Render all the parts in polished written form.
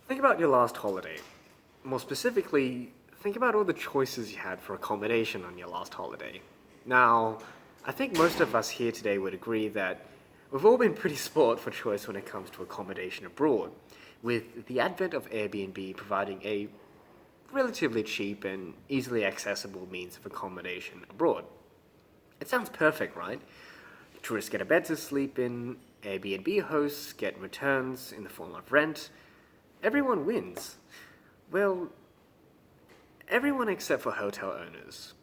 Think about your last holiday. More specifically, think about all the choices you had for accommodation on your last holiday. Now, I think most of us here today would agree that we've all been pretty spoilt for choice when it comes to accommodation abroad, with the advent of Airbnb providing a relatively cheap and easily accessible means of accommodation abroad. It sounds perfect, right? Tourists get a bed to sleep in, Airbnb hosts get returns in the form of rent. Everyone wins. Well, everyone except for hotel owners.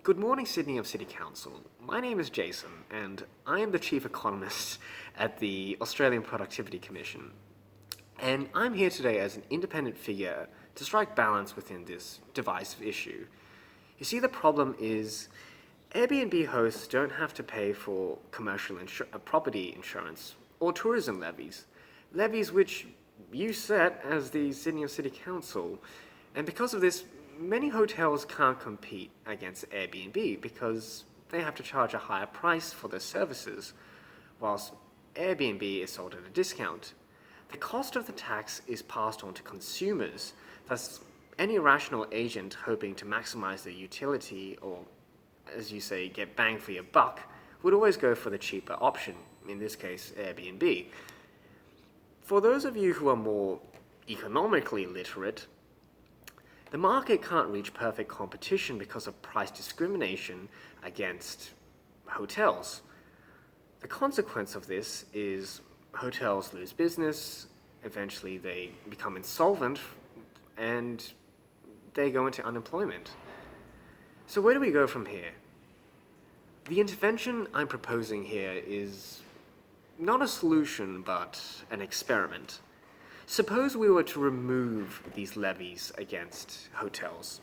Good morning, Sydney of City Council. My name is Jason, and I am the Chief Economist at the Australian Productivity Commission. And I'm here today as an independent figure to strike balance within this divisive issue. You see, the problem is Airbnb hosts don't have to pay for commercial property insurance or tourism levies which you set as the Sydney City Council. And because of this, many hotels can't compete against Airbnb because they have to charge a higher price for their services, whilst Airbnb is sold at a discount. The cost of the tax is passed on to consumers, thus any rational agent hoping to maximize their utility or, as you say, get bang for your buck would always go for the cheaper option, in this case Airbnb. For those of you who are more economically literate, the market can't reach perfect competition because of price discrimination against hotels. The consequence of this is hotels lose business, eventually they become insolvent, and they go into unemployment. So where do we go from here? The intervention I'm proposing here is not a solution, but an experiment. Suppose we were to remove these levies against hotels.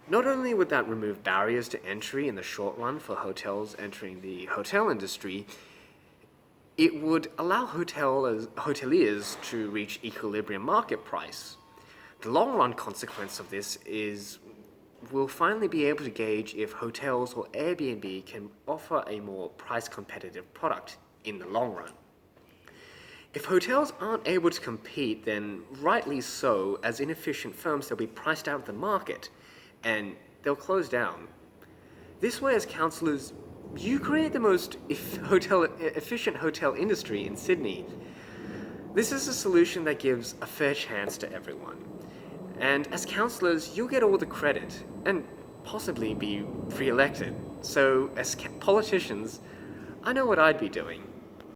Not only would that remove barriers to entry in the short run for hotels entering the hotel industry, it would allow hoteliers to reach equilibrium market price. The long-run consequence of this is we'll finally be able to gauge if hotels or Airbnb can offer a more price-competitive product in the long run. If hotels aren't able to compete, then rightly so, as inefficient firms, they'll be priced out of the market, and they'll close down. This way, as councillors, you create the most efficient hotel industry in Sydney. This is a solution that gives a fair chance to everyone. And as councillors, you'll get all the credit, and possibly be re-elected. So, as politicians, I know what I'd be doing.